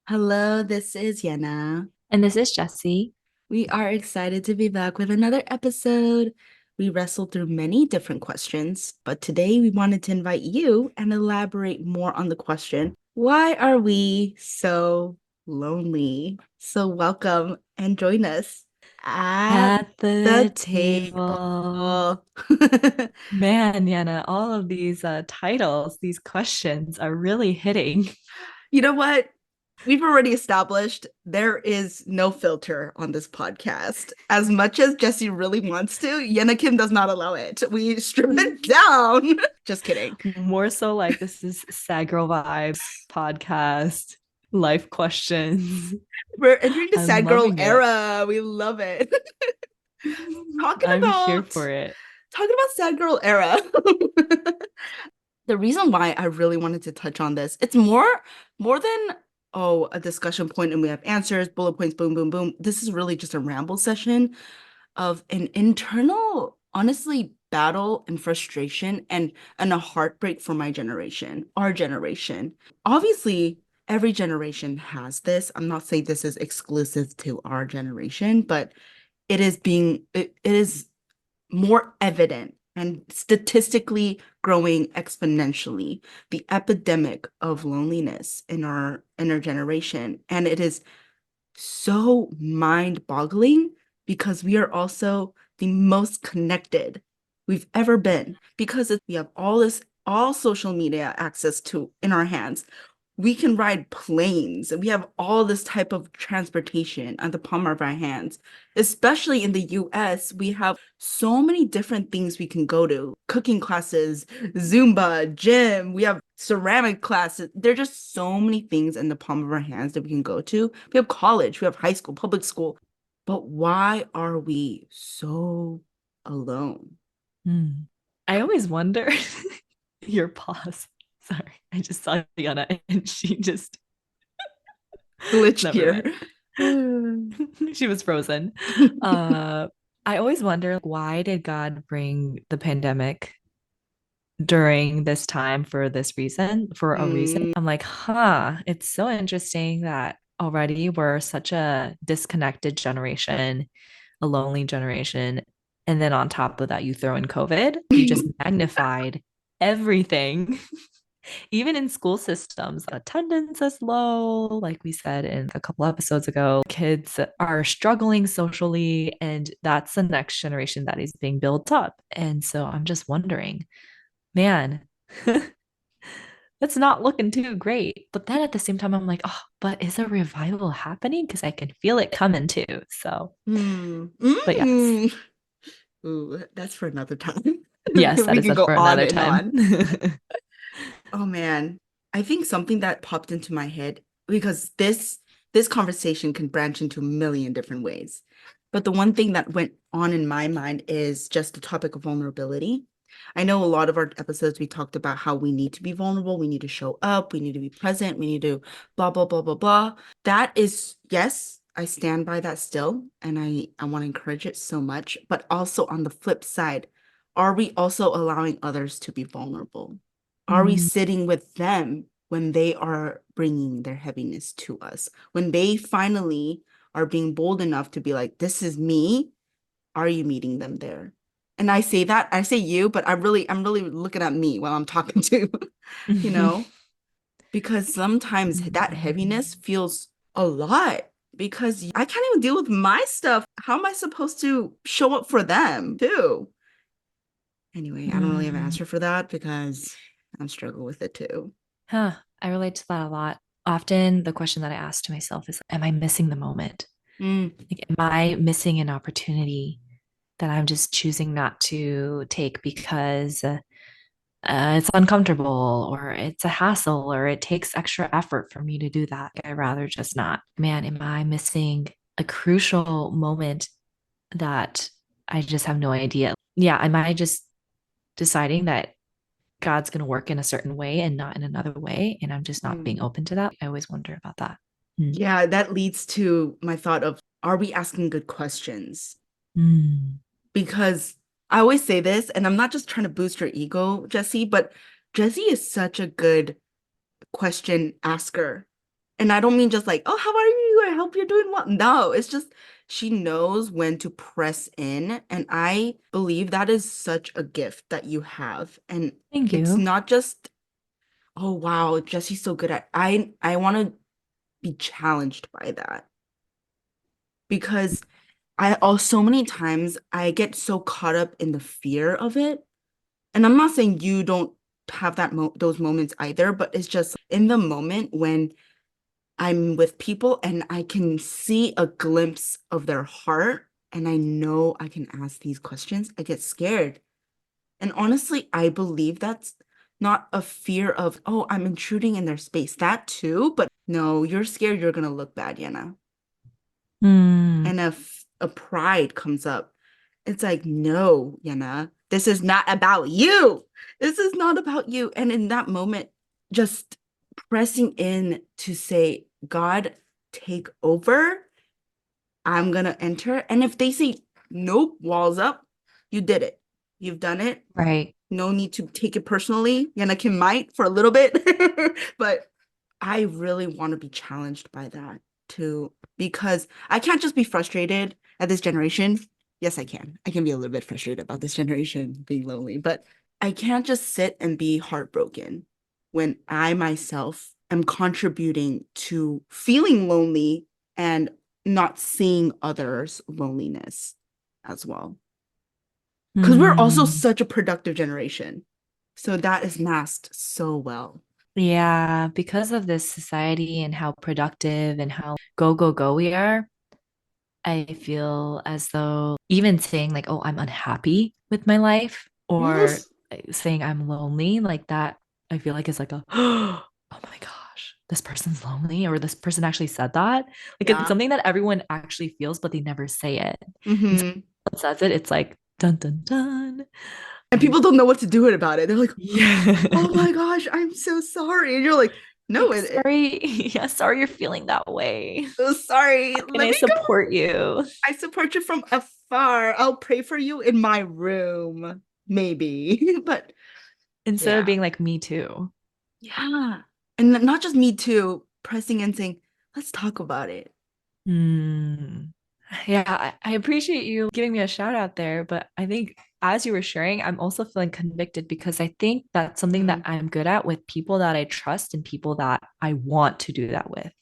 Hello, this is Yehna. And this is Jessie. We are excited to be back with another episode. We wrestled through many different questions, but today we wanted to invite you and elaborate more on the question, why are we so lonely? So welcome and join us at At the the table. table. Man, Yana, all of these titles, these questions are really hitting. You know what? We've already established there is no filter on this podcast. As much as Jessie really wants to, Yenna Kim does not allow it. We strip it down. Just kidding. More so like this is Sad Girl Vibes podcast, life questions. We're entering the I'm sad girl loving it. era. We love it. talking I'm here about for it. talking about sad girl era. The reason why I really wanted to touch on this, it's more than a discussion point and we have answers, bullet points, boom, boom, boom. This is really just a ramble session of an internal, honestly, battle and frustration and a heartbreak for my generation, our generation. Obviously, every generation has this. I'm not saying this is exclusive to our generation, but it is more evident and statistically growing exponentially, the epidemic of loneliness in our generation. And it is so mind-boggling because we are also the most connected we've ever been because we have all social media access to in our hands. We can ride planes and we have all this type of transportation at the palm of our hands. Especially in the US, we have so many different things we can go to. Cooking classes, Zumba, gym, we have ceramic classes. There are just so many things in the palm of our hands that we can go to. We have college, we have high school, public school. But why are we so alone? Hmm. I always wonder your pause. Sorry, I just saw Yana and she just Glitch never here. mind. She was frozen. Uh, I always wonder why did God bring the pandemic during this time for this reason, for a reason? Mm, I'm like, it's so interesting that already we're such a disconnected generation, a lonely generation. And then on top of that, you throw in COVID, you just magnified everything. Even in school systems, attendance is low, like we said in a couple episodes ago. Kids are struggling socially, and that's the next generation that is being built up. And so I'm just wondering, man, that's not looking too great. But then at the same time, I'm like, oh, but is a revival happening? Because I can feel it coming too. So, mm, but yes, mm. Ooh, that's for another time. yes, that We is can up go for on another and time. on. Oh man, I think something that popped into my head because this conversation can branch into a million different ways. But the one thing that went on in my mind is just the topic of vulnerability. I know a lot of our episodes we talked about how we need to be vulnerable, we need to show up, we need to be present, we need to blah blah blah blah blah. That is, yes, I stand by that still, and I want to encourage it so much. But also on the flip side, are we also allowing others to be vulnerable? Are we Mm, sitting with them when they are bringing their heaviness to us? When they finally are being bold enough to be like, this is me, are you meeting them there? And I say that, I say you, but I'm really looking at me while I'm talking to, you know, because sometimes that heaviness feels a lot because I can't even deal with my stuff. How am I supposed to show up for them too? Anyway, I don't really have an mm. answer for that because I'm struggling with it too. Huh. I relate to that a lot. Often the question that I ask to myself is, am I missing the moment? Mm, Like, am I missing an opportunity that I'm just choosing not to take because it's uncomfortable or it's a hassle or it takes extra effort for me to do that? I'd rather just not. Man, am I missing a crucial moment that I just have no idea? Yeah, am I just deciding that God's going to work in a certain way and not in another way. And I'm just not being mm. open to that. I always wonder about that. Mm. Yeah, that leads to my thought of, are we asking good questions? Mm. Because I always say this, and I'm not just trying to boost your ego, Jessie, but Jessie is such a good question asker. And I don't mean just like, oh, how are you? I hope you're doing well. No, it's just she knows when to press in. And I believe that is such a gift that you have. And Thank it's you. not just, oh wow, Jesse's so good at I want to be challenged by that because I also so many times I get so caught up in the fear of it. And I'm not saying you don't have those moments either, but it's just in the moment when I'm with people and I can see a glimpse of their heart and I know I can ask these questions, I get scared. And honestly, I believe that's not a fear of, oh, I'm intruding in their space. That too, but no, you're scared you're gonna look bad, Yana. Hmm. And if a pride comes up, it's like, no, Yana, this is not about you. This is not about you. And in that moment, just pressing in to say, God, take over. I'm gonna enter. And if they say, nope, walls up, you did it. You've done it. Right. No need to take it personally. Yana Kim might for a little bit, but I really want to be challenged by that too, because I can't just be frustrated at this generation. Yes, I can. I can be a little bit frustrated about this generation being lonely, but I can't just sit and be heartbroken when I myself am contributing to feeling lonely and not seeing others' loneliness as well. Because we're also Hmm. such a productive generation. So that is masked so well. Yeah, because of this society and how productive and how go, go, go we are, I feel as though even saying like, oh, I'm unhappy with my life or Yes. saying I'm lonely, like that, I feel like is like a, oh my gosh, this person's lonely or this person actually said that. Like it's Yeah. something that everyone actually feels, but they never say it. And so Hmm. when someone says it, it's like, dun, dun, dun. And I'm, people don't know what to do about it. They're like, oh yeah. my gosh, I'm so sorry. And you're like, no, Like, sorry. Yeah, sorry you're feeling that way. oh, sorry. How can Let I me go. support you? I support you from afar. I'll pray for you in my room, maybe. But Instead of yeah, being like, me too. yeah. And not just me too, pressing and saying, let's talk about it. Hmm. Yeah, I appreciate you giving me a shout out there, but I think as you were sharing, I'm also feeling convicted because I think that's something that Mm, I'm good at with people that I trust and people that I want to do that with.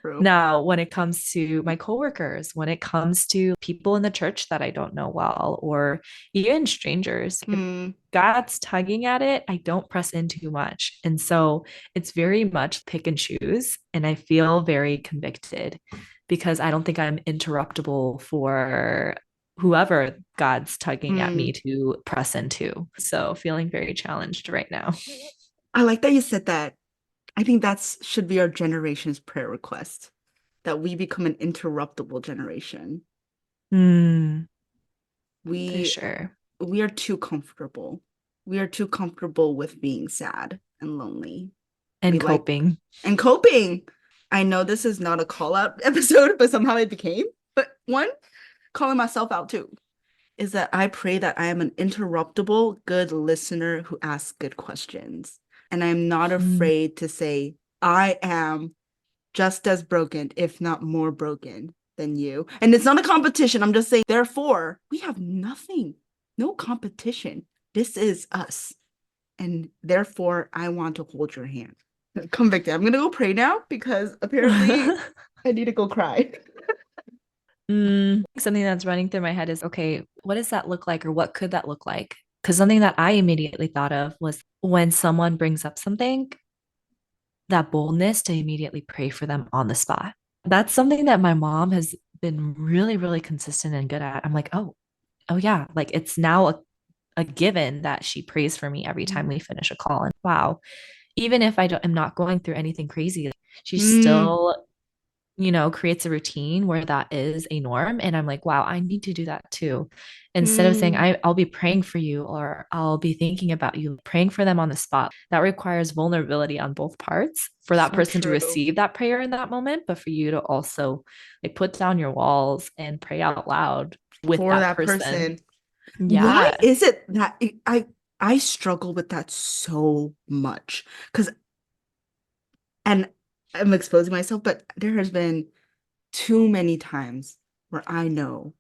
true. Now, when it comes to my coworkers, when it comes to people in the church that I don't know well, or even strangers, if Mm, God's tugging at it, I don't press in too much. And so it's very much pick and choose. And I feel very convicted because I don't think I'm interruptible for whoever God's tugging at me mm. to press into. So feeling very challenged right now. I like that you said that. I think that's should be our generation's prayer request, that we become an interruptible generation. Mm, for We sure. we are too comfortable. We are too comfortable with being sad and lonely. We And like coping. and coping. I know this is not a call out episode, but somehow it became. But one, calling myself out too, is that I pray that I am an interruptible, good listener who asks good questions. And I'm not Mm. afraid to say, I am just as broken, if not more broken than you. And it's not a competition. I'm just saying, therefore, we have nothing, no competition. This is us. And therefore, I want to hold your hand. Convicted. I'm going to go pray now because apparently I need to go cry. Something that's running through my head is okay, what does that look like, or what could that look like? Because something that I immediately thought of was when someone brings up something, that boldness to immediately pray for them on the spot. That's something that my mom has been really, really consistent and good at. I'm like, oh yeah, like it's now a given that she prays for me every time we finish a call. And wow, even if I'm not going through anything crazy, she Mm, still creates a routine where that is a norm. And I'm like, wow, I need to do that too. Instead of saying, mm, I'll be praying for you or I'll be thinking about you, praying for them on the spot. That requires vulnerability on both parts for that so person to true receive that prayer in that moment, but for you to also like put down your walls and pray out loud with for that that person. person. Why Yeah. is it that I struggle with that so much? Because and I'm exposing myself, but there has been too many times where I know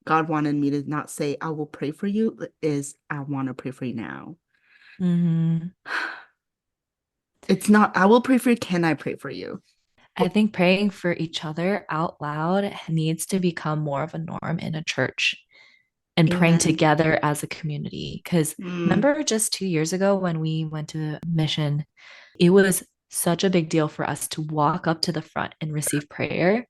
God wanted me to not say, I will pray for you, is I want to pray for you now. Hmm. It's not, I will pray for you. Can I pray for you? I think praying for each other out loud needs to become more of a norm in a church and praying Amen. together as a community. Because Mm. remember just 2 years ago when we went to mission, it was such a big deal for us to walk up to the front and receive prayer.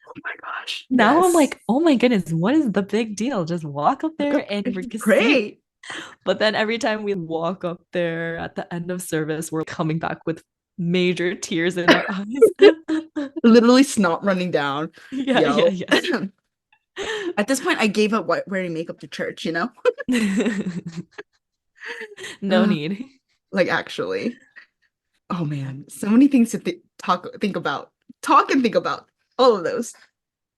Oh my gosh. Now I'm Yes. like, oh my goodness, what is the big deal? Just walk up Look there up and and receive. pray. But then every time we walk up there at the end of service, we're coming back with major tears in our eyes. Literally snot running down. Yeah, yeah, Yo. yeah. At this point, I gave up wearing makeup to church, you know? No need. Like actually. Oh man, so many things to think about. Talk and think about. All of those.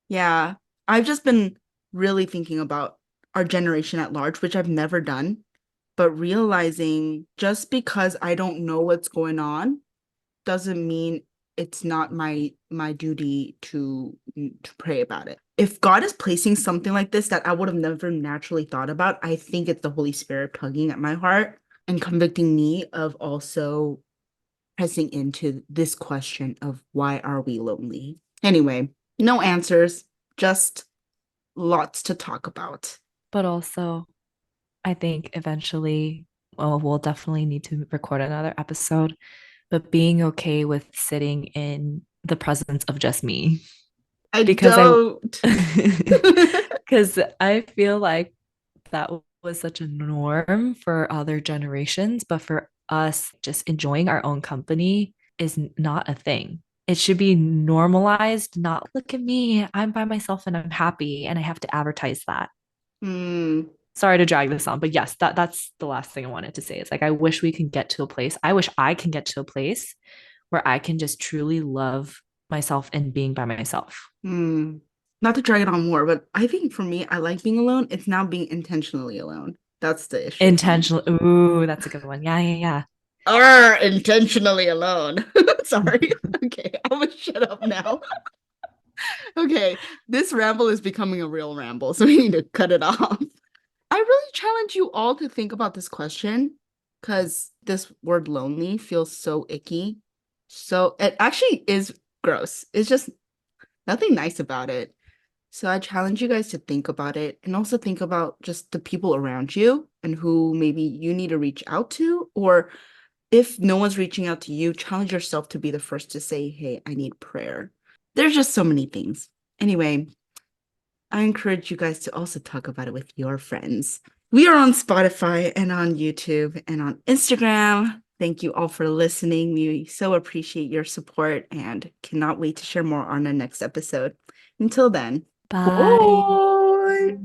Yeah. I've just been really thinking about our generation at large, which I've never done, but realizing just because I don't know what's going on doesn't mean it's not my duty to pray about it. If God is placing something like this that I would have never naturally thought about, I think it's the Holy Spirit tugging at my heart and convicting me of also pressing into this question of why are we lonely? Anyway, no answers, just lots to talk about. But also, I think eventually, well, we'll definitely need to record another episode, but being okay with sitting in the presence of just me I because I don't. because I feel like that was such a norm for other generations, but for us, just enjoying our own company is not a thing. It should be normalized, not look at me, I'm by myself and I'm happy, and I have to advertise that. Hmm. Sorry to drag this on, but yes, that's the last thing I wanted to say. Is like I wish we can get to a place. I wish I can get to a place where I can just truly love myself and being by myself. Hmm. Not to drag it on more, but I think for me, I like being alone. It's now being intentionally alone. That's the issue for me. Intentionally. Ooh, that's a good one. Yeah, yeah, Are intentionally alone. Sorry. yeah. Okay, I'm gonna shut up now. Okay, this ramble is becoming a real ramble, so we need to cut it off. I really challenge you all to think about this question because this word lonely feels so icky. So it actually is gross. It's just nothing nice about it. So I challenge you guys to think about it and also think about just the people around you and who maybe you need to reach out to. Or if no one's reaching out to you, challenge yourself to be the first to say, hey, I need prayer. There's just so many things. Anyway, I encourage you guys to also talk about it with your friends. We are on Spotify and on YouTube and on Instagram. Thank you all for listening. We so appreciate your support and cannot wait to share more on the next episode. Until then, Bye. bye.